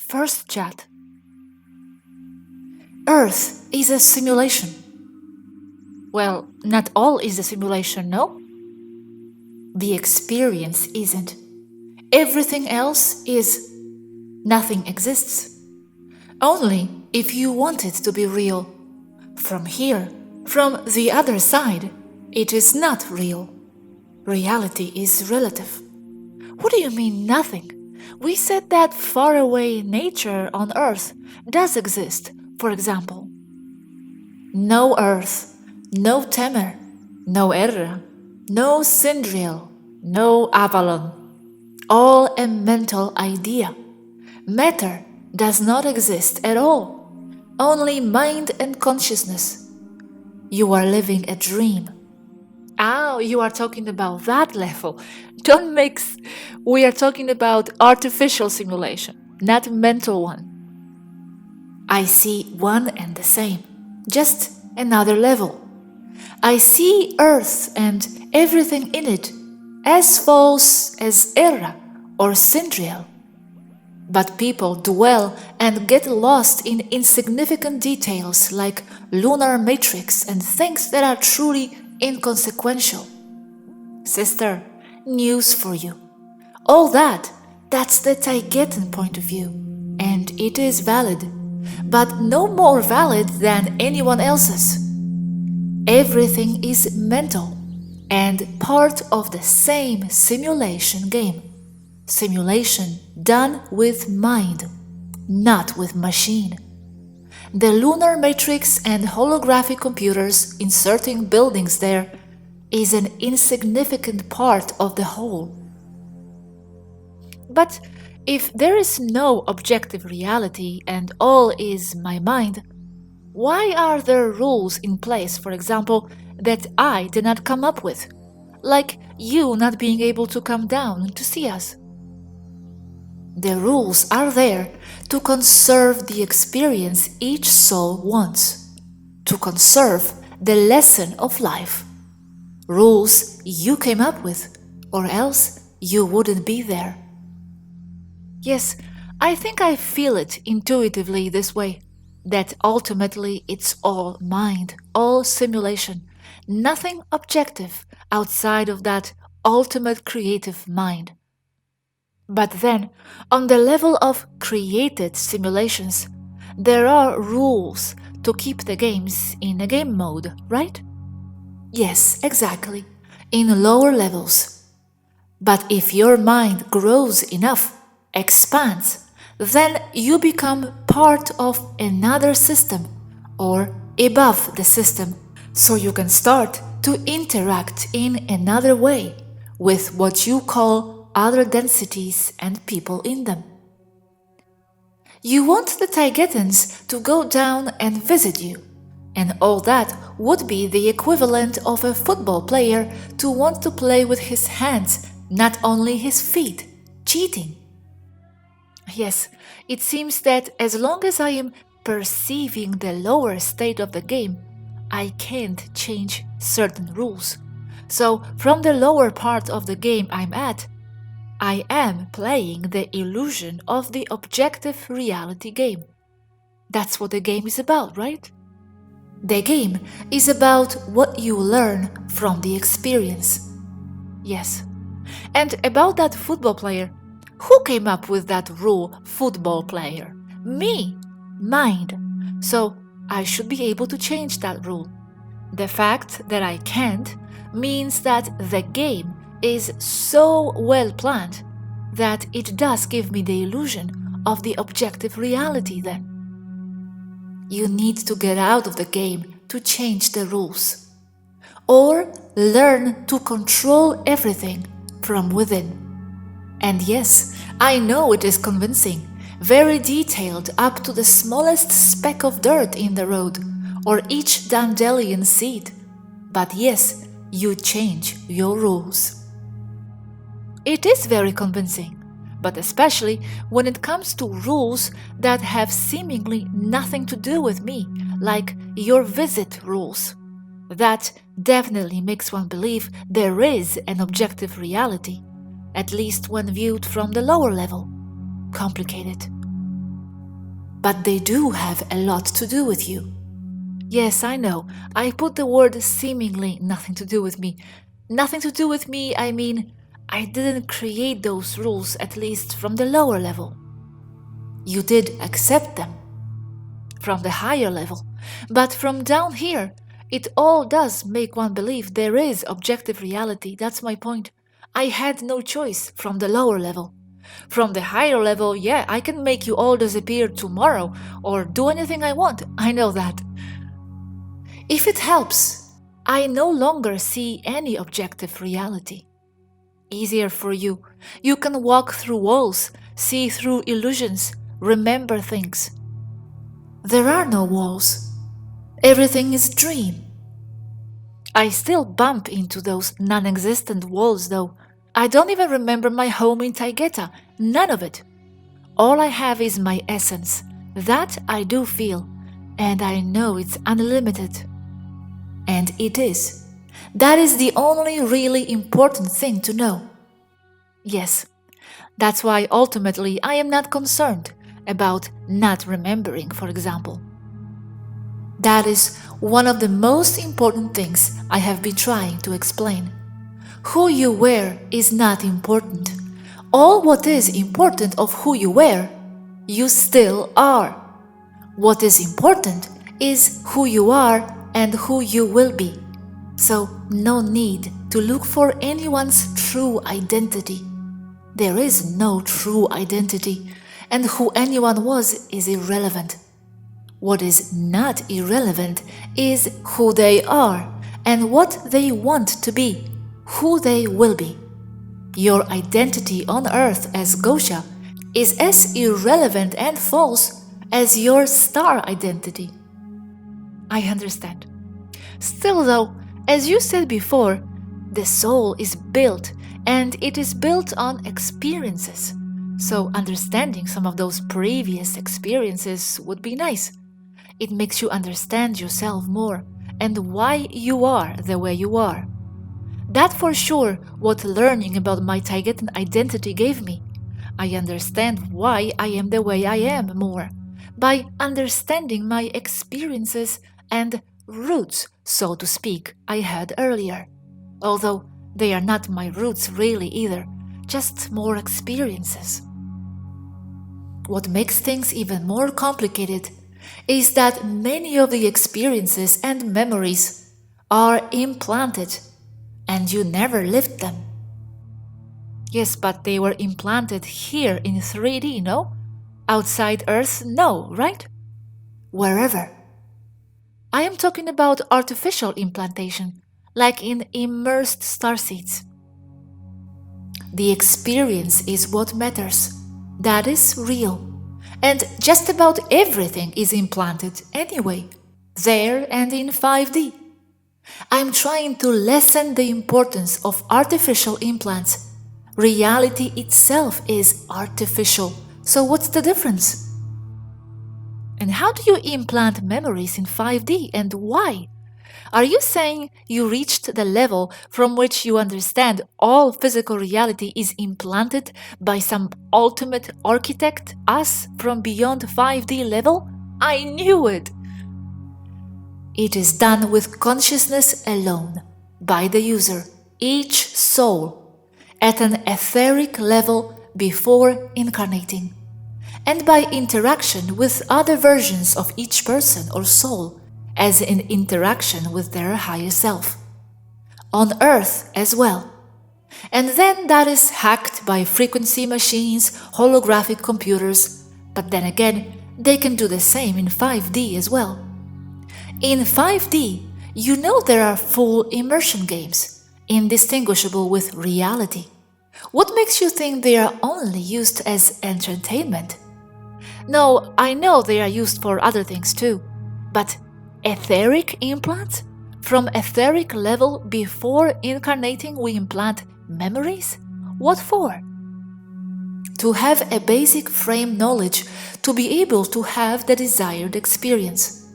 First chat. Earth is a simulation. Well, not all is a simulation, no? The experience isn't. Everything else is. Nothing exists. Only if you want it to be real. From here, from the other side, it is not real. Reality is relative. What do you mean nothing? We said that faraway nature on Earth does exist, for example. No Earth, no Temer, no Erra, no Sindriel, no Avalon. All a mental idea. Matter does not exist at all. Only mind and consciousness. You are living a dream. Oh, you are talking about that level. Don't mix. We are talking about artificial simulation, not mental one. I see one and the same, just another level. I see Earth and everything in it as false as Erra or Sindriel. But people dwell and get lost in insignificant details like lunar matrix and things that are truly inconsequential. Sister, news for you. All that's the Taygetan point of view, and it is valid, but no more valid than anyone else's. Everything is mental and part of the same simulation game. Simulation done with mind, not with machine. The lunar matrix and holographic computers inserting buildings there is an insignificant part of the whole. But if there is no objective reality and all is my mind, why are there rules in place, for example, that I did not come up with? Like you not being able to come down to see us. The rules are there to conserve the experience each soul wants, to conserve the lesson of life. Rules you came up with, or else you wouldn't be there. Yes, I think I feel it intuitively this way, that ultimately it's all mind, all simulation, nothing objective outside of that ultimate creative mind. But then, on the level of created simulations, there are rules to keep the games in a game mode, right? Yes, exactly, in lower levels. But if your mind grows enough, expands, then you become part of another system or above the system, so you can start to interact in another way with what you call other densities and people in them. You want the Taygetans to go down and visit you, and all that would be the equivalent of a football player to want to play with his hands, not only his feet, cheating. Yes, it seems that as long as I am perceiving the lower state of the game, I can't change certain rules. So from the lower part of the game I'm at, I am playing the illusion of the objective reality game. That's what the game is about, right? The game is about what you learn from the experience. Yes. And about that football player, who came up with that rule, football player? Me, mind. So I should be able to change that rule. The fact that I can't means that the game is so well planned that it does give me the illusion of the objective reality then. You need to get out of the game to change the rules, or learn to control everything from within. And yes, I know it is convincing, very detailed up to the smallest speck of dirt in the road, or each dandelion seed. But yes, you change your rules. It is very convincing, but especially when it comes to rules that have seemingly nothing to do with me, like your visit rules. That definitely makes one believe there is an objective reality, at least when viewed from the lower level. Complicated. but they do have a lot to do with you. Yes, I know. I put the word seemingly nothing to do with me. Nothing to do with me, I mean, I didn't create those rules, at least from the lower level. You did accept them from the higher level, but from down here, it all does make one believe there is objective reality. That's my point. I had no choice from the lower level. From the higher level, yeah, I can make you all disappear tomorrow or do anything I want. I know that. If it helps, I no longer see any objective reality. Easier for you. You can walk through walls, see through illusions, remember things. There are no walls. Everything is dream. I still bump into those non-existent walls though. I don't even remember my home in Taygeta, none of it. All I have is my essence. That I do feel, and I know it's unlimited. And it is. That is the only really important thing to know. Yes, that's why ultimately I am not concerned about not remembering, for example. That is one of the most important things I have been trying to explain. Who you were is not important. All what is important of who you were, you still are. What is important is who you are and who you will be. So no need to look for anyone's true identity. There is no true identity, and who anyone was is irrelevant. What is not irrelevant is who they are and what they want to be, who they will be. Your identity on Earth as Gosha is as irrelevant and false as your star identity. I understand. Still though, as you said before, the soul is built and it is built on experiences. So understanding some of those previous experiences would be nice. It makes you understand yourself more and why you are the way you are. That for sure what learning about my Taygetan identity gave me. I understand why I am the way I am more, by understanding my experiences and roots, so to speak, I had earlier. Although they are not my roots really either, just more experiences. What makes things even more complicated is that many of the experiences and memories are implanted and you never lived them. Yes, but they were implanted here in 3D, no? Outside Earth, no, right? Wherever. I am talking about artificial implantation, like in immersed starseeds. The experience is what matters. That is real. And just about everything is implanted anyway, there and in 5D. I'm trying to lessen the importance of artificial implants. Reality itself is artificial, so what's the difference? And how do you implant memories in 5D and why? Are you saying you reached the level from which you understand all physical reality is implanted by some ultimate architect, us from beyond 5D level? I knew it! It is done with consciousness alone, by the user, each soul, at an etheric level before incarnating, and by interaction with other versions of each person or soul, as in interaction with their higher self. On Earth as well. And then that is hacked by frequency machines, holographic computers, but then again, they can do the same in 5D as well. In 5D, you know there are full immersion games, indistinguishable with reality. What makes you think they are only used as entertainment? No, I know they are used for other things too, but etheric implants? From etheric level before incarnating we implant memories? What for? To have a basic frame knowledge to be able to have the desired experience.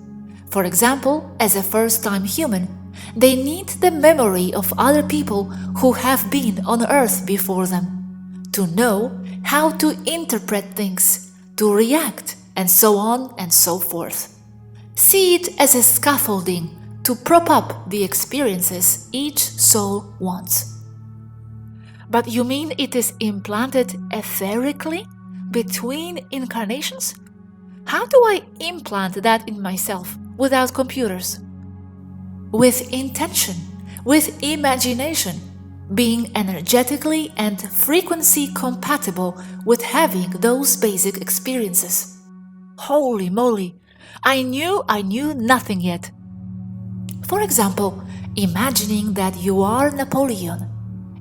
For example, as a first-time human, they need the memory of other people who have been on Earth before them, to know how to interpret things, to react, and so on and so forth. See it as a scaffolding to prop up the experiences each soul wants. But you mean it is implanted etherically between incarnations? How do I implant that in myself without computers? With intention, with imagination, being energetically and frequency compatible with having those basic experiences. Holy moly, I knew nothing yet. For example, imagining that you are Napoleon,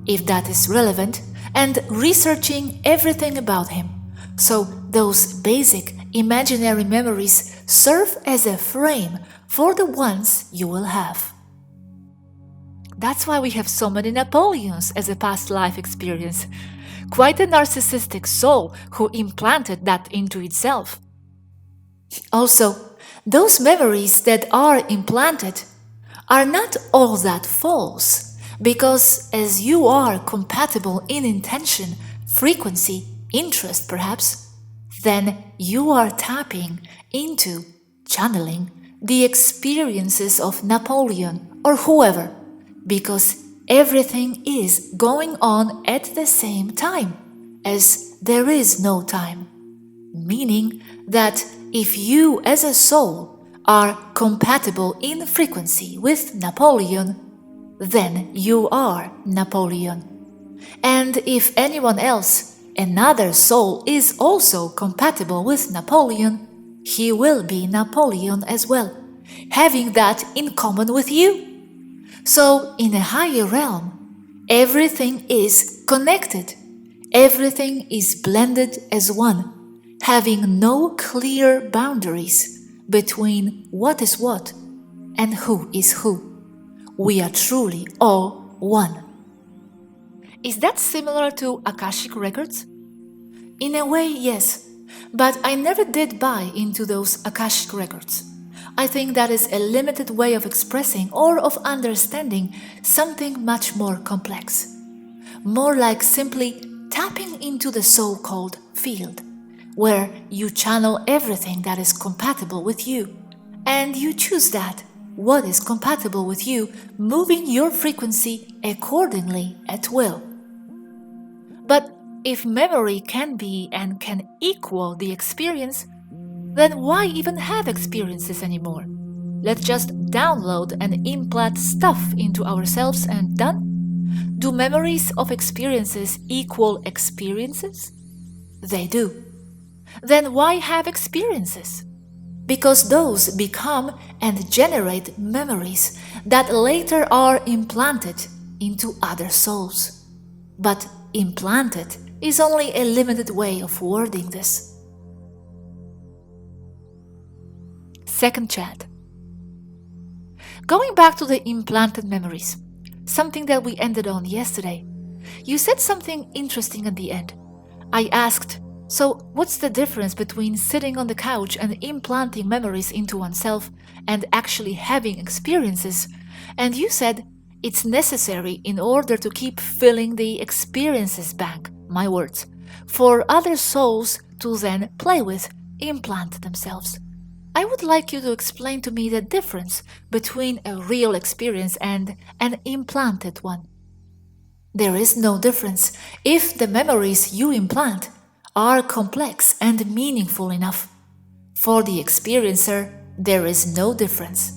if that is relevant, and researching everything about him. So those basic imaginary memories serve as a frame for the ones you will have. That's why we have so many Napoleons as a past life experience. Quite a narcissistic soul who implanted that into itself. Also, those memories that are implanted are not all that false, because as you are compatible in intention, frequency, interest perhaps, then you are tapping into, channeling, the experiences of Napoleon or whoever, because everything is going on at the same time, as there is no time. Meaning that if you as a soul are compatible in frequency with Napoleon, then you are Napoleon. And if anyone else, another soul, is also compatible with Napoleon, he will be Napoleon as well, having that in common with you. So in a higher realm, everything is connected, everything is blended as one, having no clear boundaries between what is what and who is who. We are truly all one. Is that similar to Akashic records? In a way, yes, but I never did buy into those Akashic records. I think that is a limited way of expressing or of understanding something much more complex. More like simply tapping into the so-called field, where you channel everything that is compatible with you, and you choose that, what is compatible with you, moving your frequency accordingly at will. But if memory can be and can equal the experience, then why even have experiences anymore? Let's just download and implant stuff into ourselves and done? Do memories of experiences equal experiences? They do. Then why have experiences? Because those become and generate memories that later are implanted into other souls. But implanted is only a limited way of wording this. Second chat. Going back to the implanted memories, something that we ended on yesterday, you said something interesting at the end. I asked, so what's the difference between sitting on the couch and implanting memories into oneself and actually having experiences? And you said it's necessary in order to keep filling the experiences bank, my words, for other souls to then play with, implant themselves. I would like you to explain to me the difference between a real experience and an implanted one. There is no difference if the memories you implant are complex and meaningful enough. For the experiencer, there is no difference.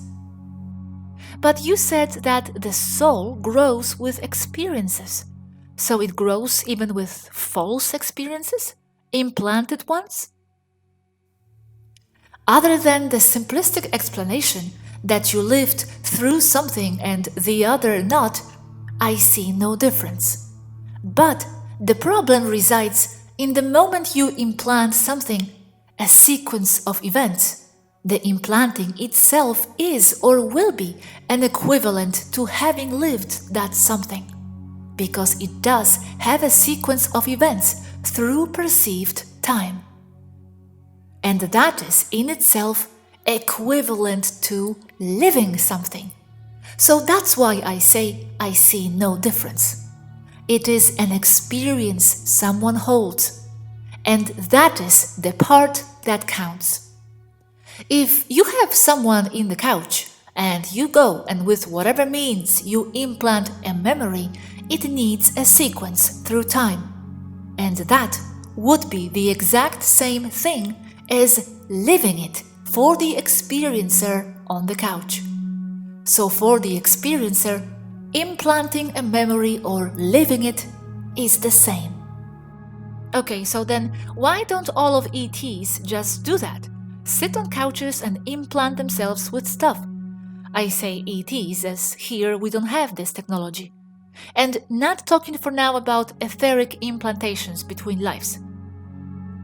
But you said that the soul grows with experiences. So it grows even with false experiences? Implanted ones? Other than the simplistic explanation that you lived through something and the other not, I see no difference. But the problem resides in the moment you implant something, a sequence of events. The implanting itself is or will be an equivalent to having lived that something, because it does have a sequence of events through perceived time. And that is in itself equivalent to living something. So that's why I say I see no difference. It is an experience someone holds, and that is the part that counts. If you have someone in the couch and you go and with whatever means you implant a memory, it needs a sequence through time. And that would be the exact same thing as living it for the experiencer on the couch. So for the experiencer, implanting a memory or living it is the same. Okay, so then why don't all of ETs just do that? Sit on couches and implant themselves with stuff. I say ETs as here we don't have this technology. And not talking for now about etheric implantations between lives.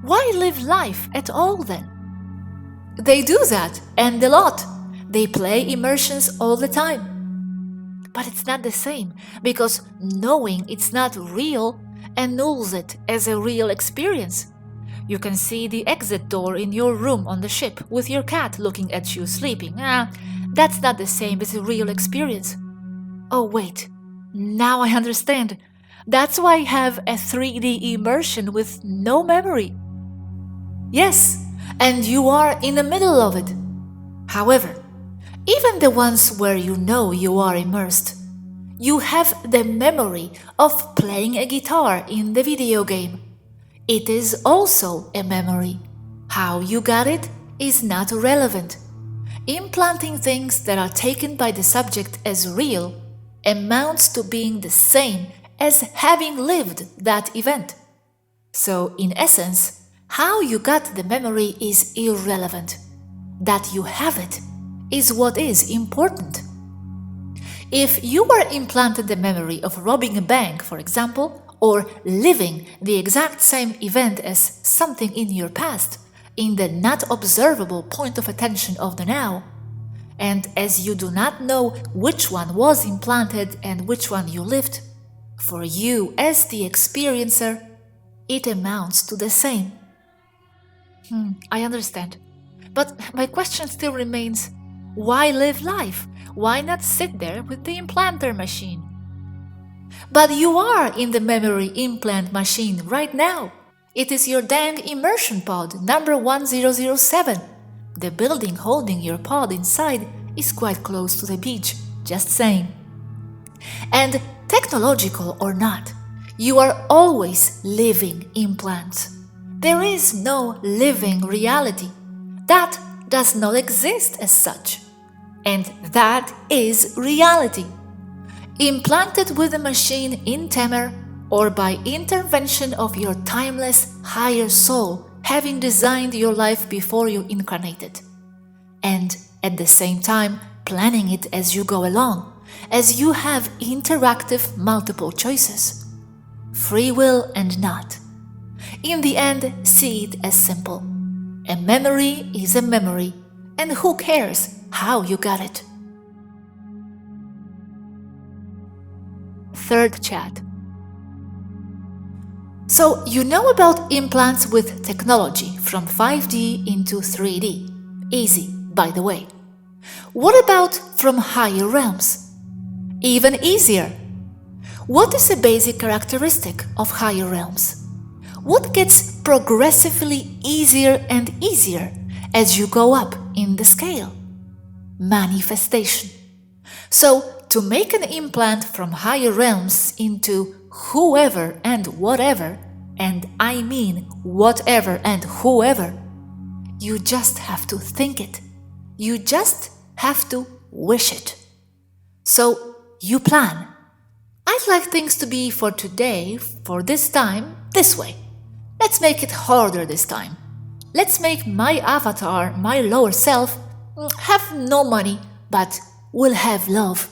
Why live life at all then? They do that, and a lot. They play immersions all the time. But it's not the same, because knowing it's not real annuls it as a real experience. You can see the exit door in your room on the ship with your cat looking at you sleeping. That's not the same as a real experience. Oh wait, now I understand. That's why I have a 3D immersion with no memory. Yes, and you are in the middle of it. However, even the ones where you know you are immersed, you have the memory of playing a guitar in the video game. It is also a memory. How you got it is not relevant. Implanting things that are taken by the subject as real amounts to being the same as having lived that event. So, in essence, how you got the memory is irrelevant. That you have it is what is important. If you were implanted the memory of robbing a bank, for example, or living the exact same event as something in your past, in the not observable point of attention of the now, and as you do not know which one was implanted and which one you lived, for you as the experiencer, it amounts to the same. I understand. But my question still remains, why live life? Why not sit there with the implanter machine? But you are in the memory implant machine right now. It is your dang immersion pod number 1007. The building holding your pod inside is quite close to the beach, just saying. And technological or not, you are always living implants. There is no living reality. That does not exist as such. And that is reality. Implanted with a machine in Temer or by intervention of your timeless higher soul having designed your life before you incarnated. And at the same time planning it as you go along, as you have interactive multiple choices. Free will and not. In the end, see it as simple. A memory is a memory, and who cares how you got it? Third chat. So you know about implants with technology from 5D into 3D. Easy, by the way. What about from higher realms? Even easier. What is a basic characteristic of higher realms? What gets progressively easier and easier as you go up in the scale? Manifestation. So, to make an implant from higher realms into whoever and whatever, and I mean whatever and whoever, you just have to think it. You just have to wish it. So, you plan. I'd like things to be for today, for this time, this way. Let's make it harder this time. Let's make my avatar, my lower self, have no money, but will have love,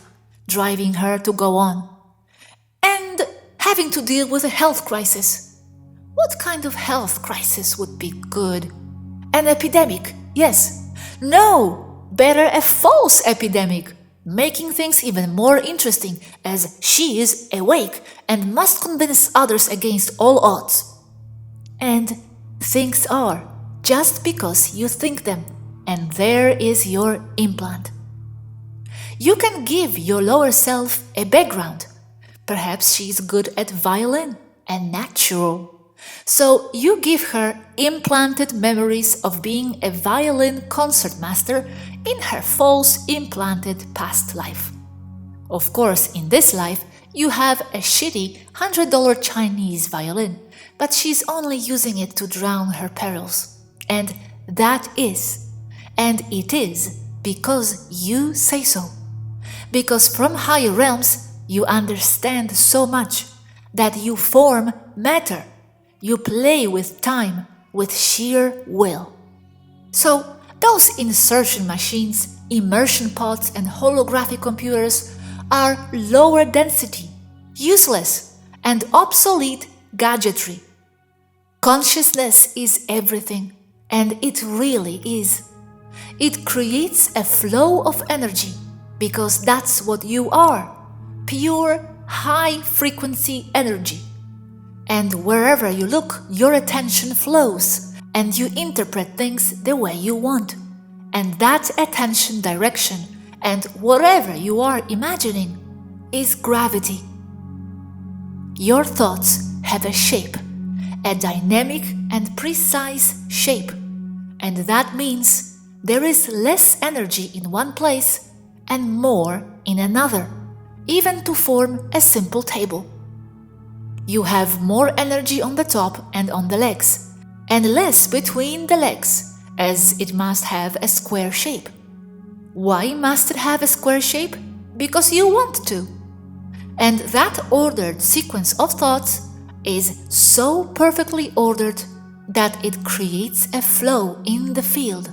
driving her to go on. And having to deal with a health crisis. What kind of health crisis would be good? An epidemic, yes. No, better a false epidemic, making things even more interesting as she is awake and must convince others against all odds. And things are just because you think them, and there is your implant. You can give your lower self a background. Perhaps she's good at violin and natural. So you give her implanted memories of being a violin concertmaster in her false implanted past life. Of course, in this life, you have a shitty $100 Chinese violin, but she's only using it to drown her perils. And it is because you say so. Because from higher realms, you understand so much that you form matter. You play with time, with sheer will. So, those insertion machines, immersion pods, and holographic computers are lower density, useless, and obsolete gadgetry. Consciousness is everything, and it really is. It creates a flow of energy, because that's what you are, pure, high-frequency energy. And wherever you look, your attention flows, and you interpret things the way you want. And that attention direction, and whatever you are imagining, is gravity. Your thoughts have a shape, a dynamic and precise shape, and that means there is less energy in one place and more in another, even to form a simple table. You have more energy on the top and on the legs, and less between the legs, as it must have a square shape. Why must it have a square shape? Because you want to. And that ordered sequence of thoughts is so perfectly ordered that it creates a flow in the field,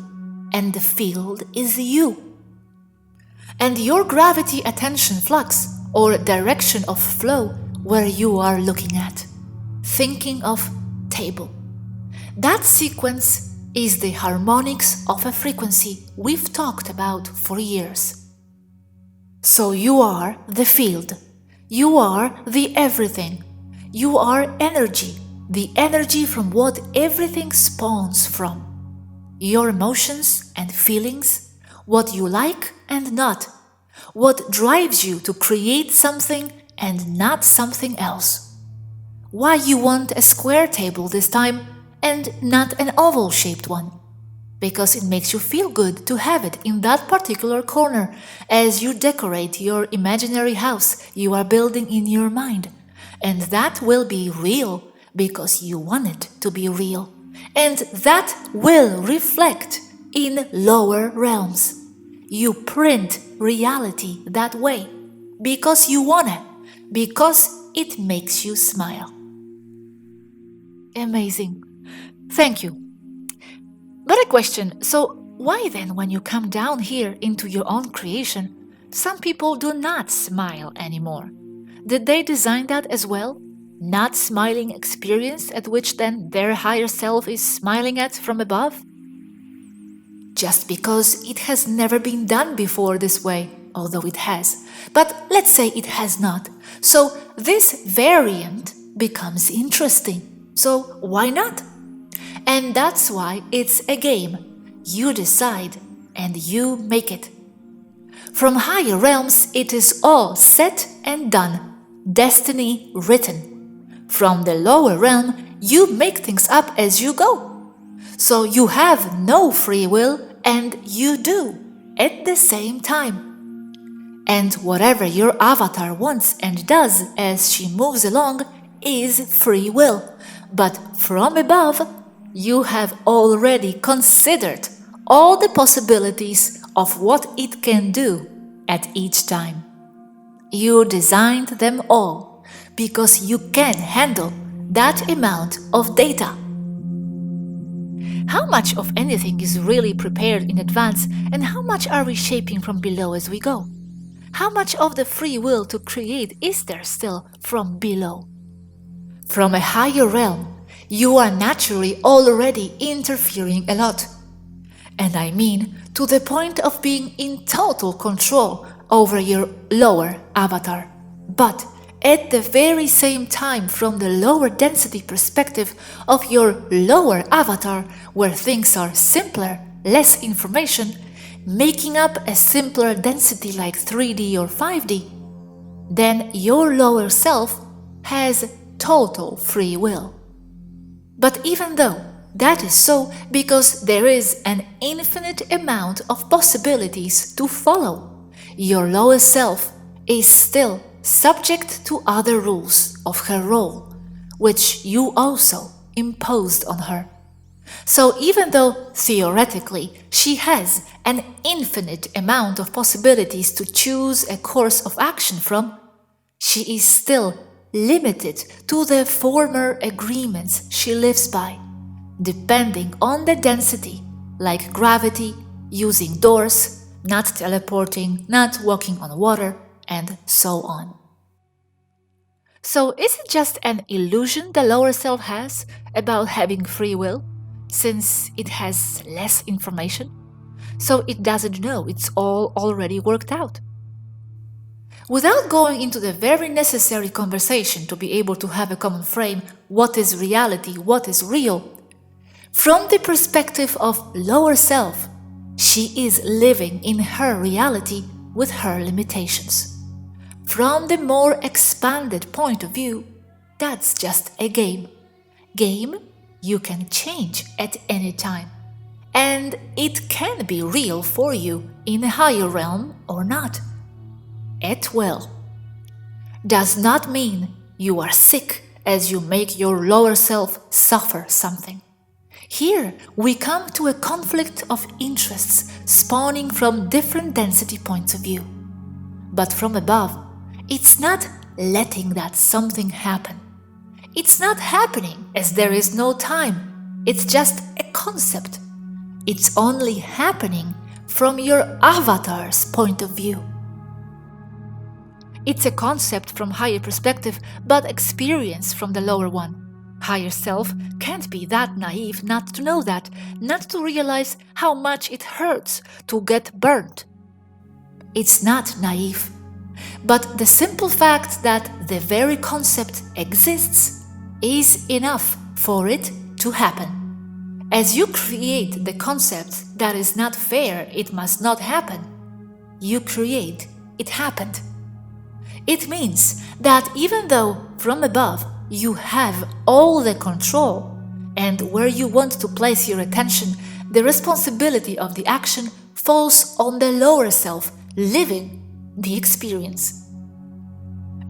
and the field is you. And your gravity attention flux, or direction of flow, where you are looking at, thinking of table. That sequence is the harmonics of a frequency we've talked about for years. So you are the field. You are the everything. You are energy, the energy from what everything spawns from. Your emotions and feelings, what you like and not, what drives you to create something and not something else. Why you want a square table this time and not an oval-shaped one? Because it makes you feel good to have it in that particular corner as you decorate your imaginary house you are building in your mind. And that will be real because you want it to be real. And that will reflect in lower realms. You print reality that way because you want it. Because it makes you smile. Amazing. Thank you. But a question, so why then when you come down here into your own creation, some people do not smile anymore? Did they design that as well? Not smiling experience at which then their higher self is smiling at from above? Just because it has never been done before this way, although it has. But let's say it has not. So this variant becomes interesting. So why not? And that's why it's a game. You decide and you make it. From higher realms, it is all set and done. Destiny written. From the lower realm, you make things up as you go. So you have no free will and you do at the same time. And whatever your avatar wants and does as she moves along is free will. But from above, you have already considered all the possibilities of what it can do at each time. You designed them all because you can handle that amount of data. How much of anything is really prepared in advance, and how much are we shaping from below as we go? How much of the free will to create is there still from below? From a higher realm, you are naturally already interfering a lot. And I mean to the point of being in total control over your lower avatar. But at the very same time, from the lower density perspective of your lower avatar, where things are simpler, less information, making up a simpler density like 3D or 5D, then your lower self has total free will. But even though that is so, because there is an infinite amount of possibilities to follow, your lower self is still subject to other rules of her role, which you also imposed on her. So even though theoretically she has an infinite amount of possibilities to choose a course of action from, she is still limited to the former agreements she lives by, depending on the density, like gravity, using doors, not teleporting, not walking on water, and so on. So is it just an illusion the lower self has about having free will, since it has less information? So it doesn't know it's all already worked out. Without going into the very necessary conversation to be able to have a common frame, what is reality, what is real, from the perspective of lower self, she is living in her reality with her limitations. From the more expanded point of view, that's just a game. Game you can change at any time. And it can be real for you in a higher realm or not. At will. Does not mean you are sick as you make your lower self suffer something. Here we come to a conflict of interests spawning from different density points of view. But from above, it's not letting that something happen. It's not happening as there is no time. It's just a concept. It's only happening from your avatar's point of view. It's a concept from higher perspective, but experience from the lower one. Higher self can't be that naive not to know that, not to realize how much it hurts to get burnt. It's not naive, but the simple fact that the very concept exists is enough for it to happen. As you create the concept that is not fair, it must not happen, you create it happened. It means that even though from above you have all the control, and where you want to place your attention, the responsibility of the action falls on the lower self living the experience.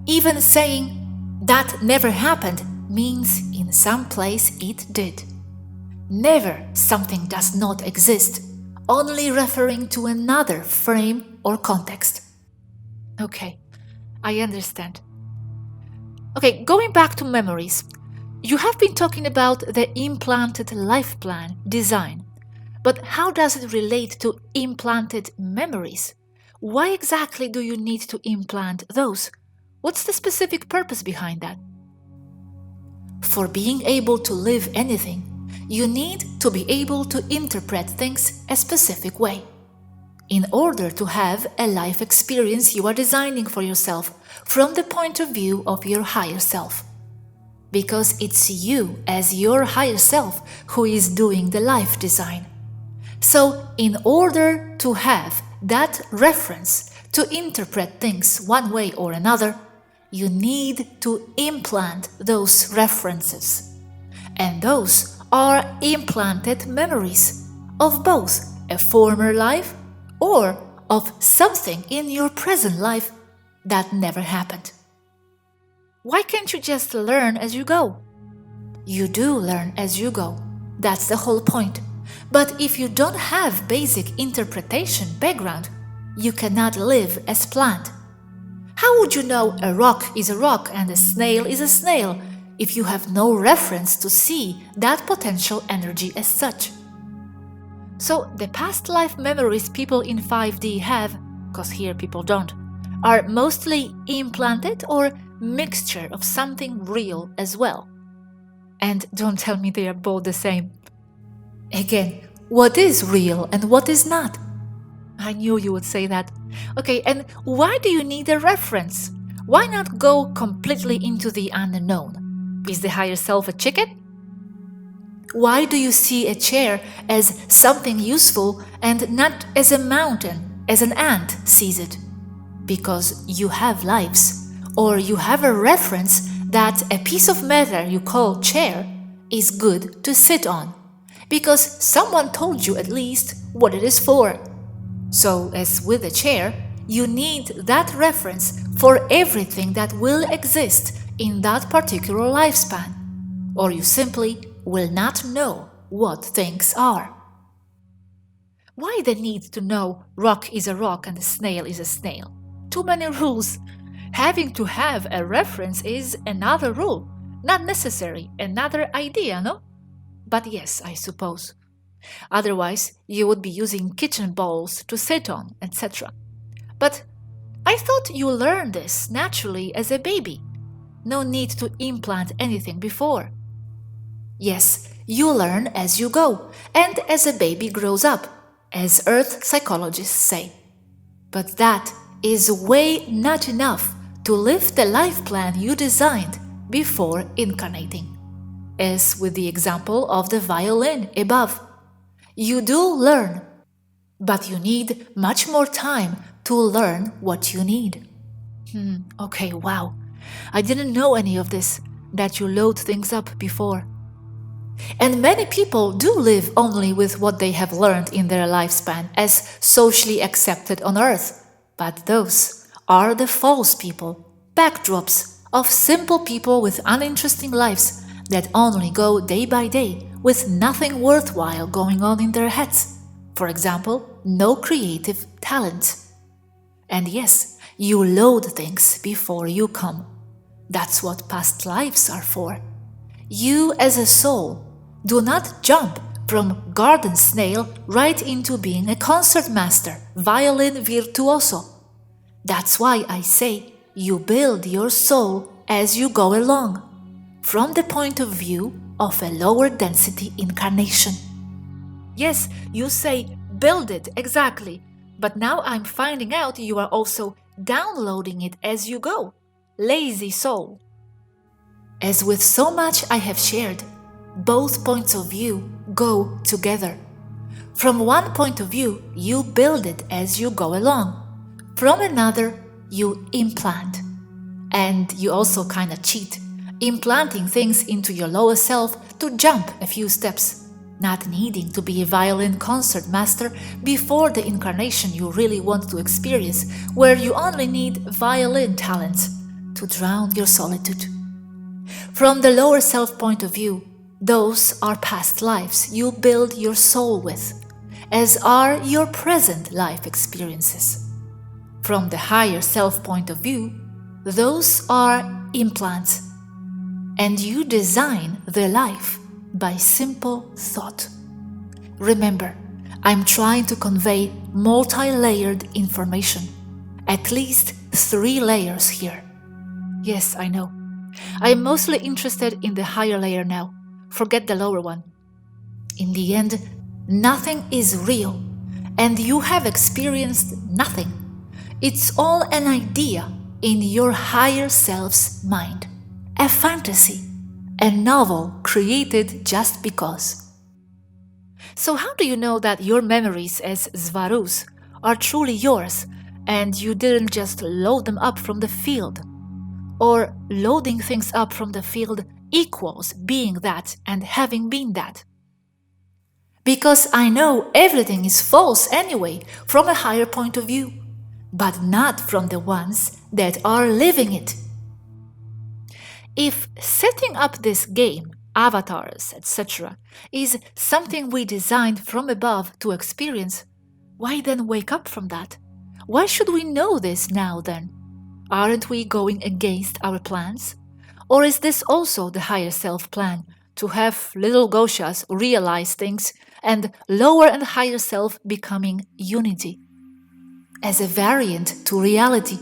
Even saying that never happened means in some place it did. Never something does not exist, only referring to another frame or context. Okay, I understand. Okay, going back to memories. You have been talking about the implanted life plan design, but how does it relate to implanted memories? Why exactly do you need to implant those? What's the specific purpose behind that? For being able to live anything, you need to be able to interpret things a specific way. In order to have a life experience you are designing for yourself from the point of view of your higher self. Because it's you as your higher self who is doing the life design. So in order to have that reference to interpret things one way or another, you need to implant those references. And those are implanted memories of both a former life or of something in your present life that never happened. Why can't you just learn as you go? You do learn as you go. That's the whole point. But if you don't have basic interpretation background, you cannot live as planned. How would you know a rock is a rock and a snail is a snail if you have no reference to see that potential energy as such? So the past life memories people in 5D have, because here people don't, are mostly implanted or mixture of something real as well. And don't tell me they are both the same. Again, what is real and what is not? I knew you would say that. Okay, and why do you need a reference? Why not go completely into the unknown? Is the higher self a chicken? Why do you see a chair as something useful and not as a mountain, as an ant sees it? Because you have lives, or you have a reference that a piece of matter you call chair is good to sit on, because someone told you at least what it is for. So, as with a chair, you need that reference for everything that will exist in that particular lifespan, or you simply will not know what things are. Why the need to know rock is a rock and a snail is a snail? Too many rules. Having to have a reference is another rule, not necessary, another idea, no? But yes, I suppose. Otherwise, you would be using kitchen bowls to sit on, etc. But I thought you learned this naturally as a baby. No need to implant anything before. Yes, you learn as you go, and as a baby grows up, as Earth psychologists say. But that is way not enough to live the life plan you designed before incarnating. As with the example of the violin above. You do learn, but you need much more time to learn what you need. Okay, wow. I didn't know any of this, that you load things up before. And many people do live only with what they have learned in their lifespan as socially accepted on Earth. But those are the false people, backdrops of simple people with uninteresting lives that only go day by day with nothing worthwhile going on in their heads. For example, no creative talent. And yes, you load things before you come. That's what past lives are for. You as a soul do not jump from garden snail right into being a concert master, violin virtuoso. That's why I say you build your soul as you go along, from the point of view of a lower density incarnation. Yes, you say build it, exactly, but now I'm finding out you are also downloading it as you go. Lazy soul. As with so much I have shared, both points of view go together. From one point of view, you build it as you go along. From another, you implant. And you also kind of cheat, implanting things into your lower self to jump a few steps, not needing to be a violin concert master before the incarnation you really want to experience, where you only need violin talent to drown your solitude. From the lower self point of view, those are past lives you build your soul with, as are your present life experiences. From the higher self point of view, those are implants, and you design the life by simple thought. Remember, I'm trying to convey multi-layered information, at least 3 layers here. Yes, I know. I am mostly interested in the higher layer now. Forget the lower one. In the end, nothing is real, and you have experienced nothing. It's all an idea in your higher self's mind, a fantasy, a novel created just because. So how do you know that your memories as Svarus are truly yours and you didn't just load them up from the field? Or loading things up from the field equals being that and having been that? Because I know everything is false anyway from a higher point of view, but not from the ones that are living it. If setting up this game, avatars, etc., is something we designed from above to experience, why then wake up from that? Why should we know this now then? Aren't we going against our plans? Or is this also the higher self plan, to have little Goshas realize things and lower and higher self becoming unity? As a variant to reality.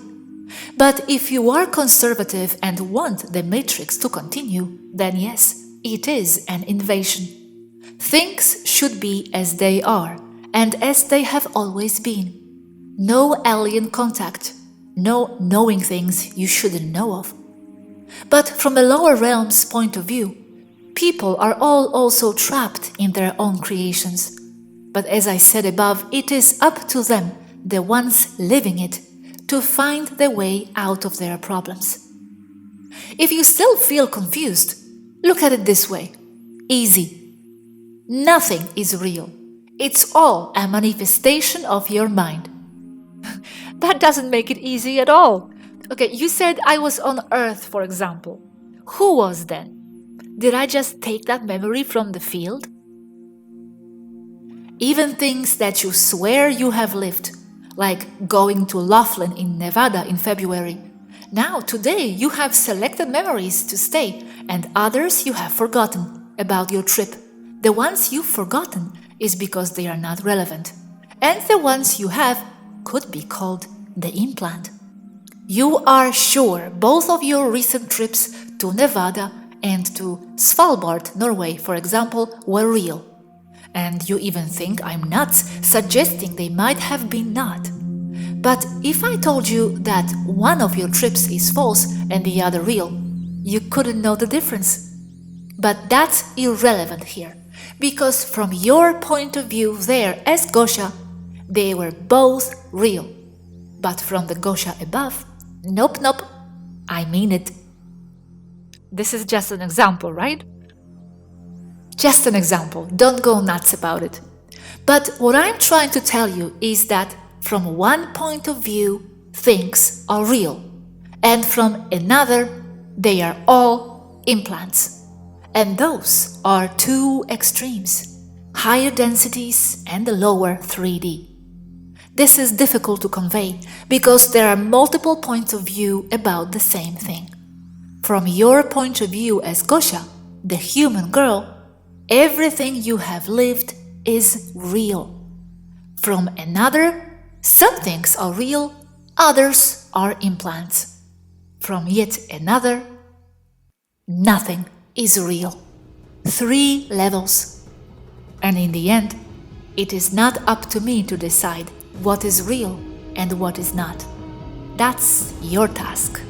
But if you are conservative and want the matrix to continue, then yes, it is an invasion. Things should be as they are and as they have always been. No alien contact. No knowing things you shouldn't know of. But from a lower realm's point of view, people are all also trapped in their own creations. But as I said above, it is up to them, the ones living it, to find the way out of their problems. If you still feel confused, look at it this way. Easy. Nothing is real. It's all a manifestation of your mind. That doesn't make it easy at all. Okay, you said I was on Earth, for example. Who was then? Did I just take that memory from the field? Even things that you swear you have lived, like going to Laughlin in Nevada in February. Now, today, you have selected memories to stay, and others you have forgotten about your trip. The ones you've forgotten is because they are not relevant, and the ones you have could be called the implant. You are sure both of your recent trips to Nevada and to Svalbard, Norway, for example, were real. And you even think I'm nuts suggesting they might have been not. But if I told you that one of your trips is false and the other real, you couldn't know the difference. But that's irrelevant here, because from your point of view there as Gosha, they were both real. But from the Gosha above, nope, I mean it. This is just an example, right? Just an example, don't go nuts about it. But what I'm trying to tell you is that from one point of view, things are real, and from another, they are all implants. And those are two extremes, higher densities and the lower 3D. This is difficult to convey because there are multiple points of view about the same thing. From your point of view as Gosha, the human girl, everything you have lived is real. From another, some things are real, others are implants. From yet another, nothing is real. 3 levels. And in the end, it is not up to me to decide what is real and what is not. That's your task.